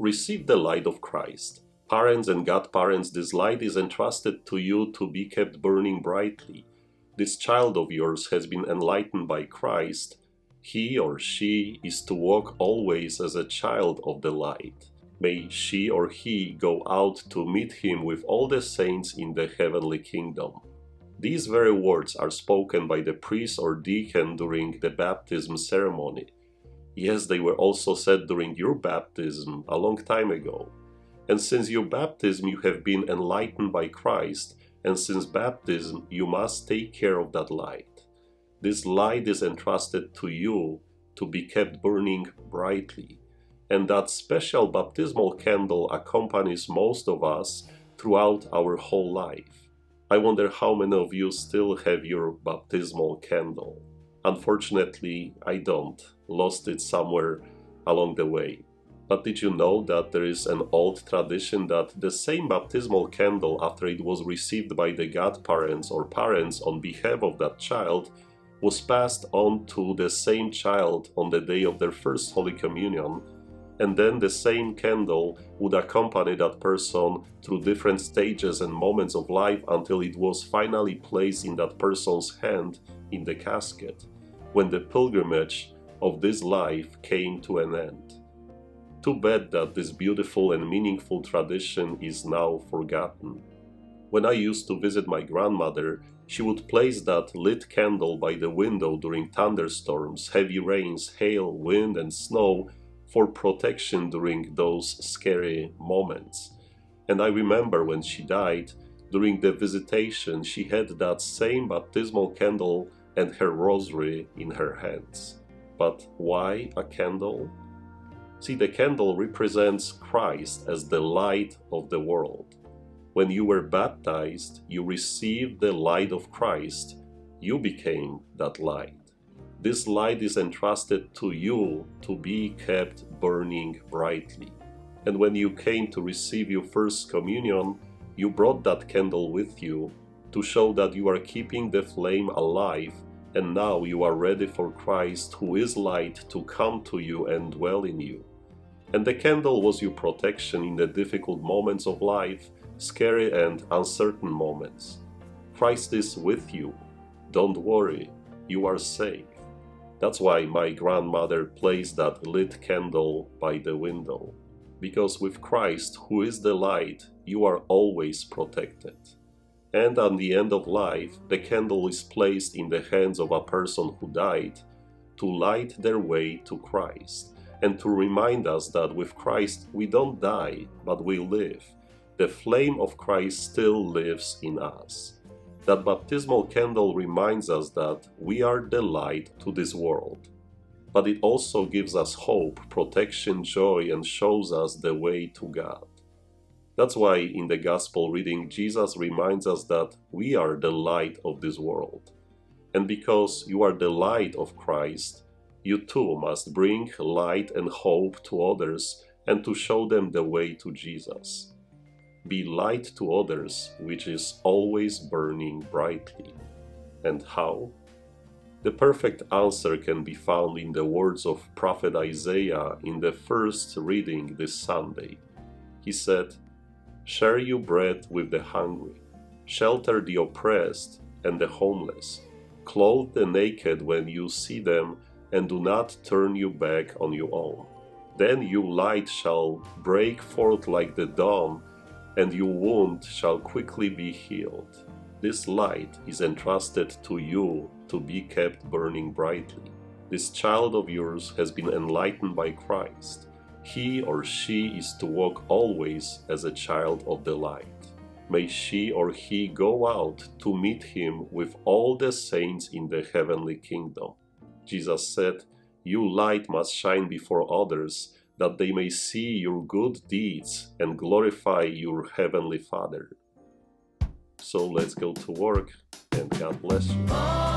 Receive the light of Christ. Parents and godparents, this light is entrusted to you to be kept burning brightly. This child of yours has been enlightened by Christ. He or she is to walk always as a child of the light. May she or he go out to meet him with all the saints in the heavenly kingdom. These very words are spoken by the priest or deacon during the baptism ceremony. Yes, they were also said during your baptism a long time ago. And since your baptism you have been enlightened by Christ, and since baptism you must take care of that light. This light is entrusted to you to be kept burning brightly. And that special baptismal candle accompanies most of us throughout our whole life. I wonder how many of you still have your baptismal candle. Unfortunately, I don't. Lost it somewhere along the way. But did you know that there is an old tradition that the same baptismal candle, after it was received by the godparents or parents on behalf of that child, was passed on to the same child on the day of their first Holy Communion, and then the same candle would accompany that person through different stages and moments of life until it was finally placed in that person's hand in the casket, when the pilgrimage of this life came to an end. Too bad that this beautiful and meaningful tradition is now forgotten. When I used to visit my grandmother, she would place that lit candle by the window during thunderstorms, heavy rains, hail, wind, and snow for protection during those scary moments. And I remember when she died, during the visitation, she had that same baptismal candle and her rosary in her hands. But why a candle? See, the candle represents Christ as the light of the world. When you were baptized, you received the light of Christ. You became that light. This light is entrusted to you to be kept burning brightly. And when you came to receive your first communion, you brought that candle with you to show that you are keeping the flame alive, and now you are ready for Christ, who is light, to come to you and dwell in you. And the candle was your protection in the difficult moments of life, scary and uncertain moments. Christ is with you. Don't worry, you are safe. That's why my grandmother placed that lit candle by the window. Because with Christ, who is the light, you are always protected. And at the end of life, the candle is placed in the hands of a person who died to light their way to Christ, and to remind us that with Christ we don't die, but we live. The flame of Christ still lives in us. That baptismal candle reminds us that we are the light to this world. But it also gives us hope, protection, joy, and shows us the way to God. That's why in the Gospel reading, Jesus reminds us that we are the light of this world. And because you are the light of Christ, you too must bring light and hope to others and to show them the way to Jesus. Be light to others, which is always burning brightly. And how? The perfect answer can be found in the words of Prophet Isaiah in the first reading this Sunday. He said, "Share your bread with the hungry, shelter the oppressed and the homeless, clothe the naked when you see them, and do not turn your back on your own. Then your light shall break forth like the dawn, and your wound shall quickly be healed." This light is entrusted to you to be kept burning brightly. This child of yours has been enlightened by Christ. He or she is to walk always as a child of the light. May she or he go out to meet him with all the saints in the heavenly kingdom. Jesus said, "Your light must shine before others, that they may see your good deeds and glorify your heavenly Father." So let's go to work, and God bless you.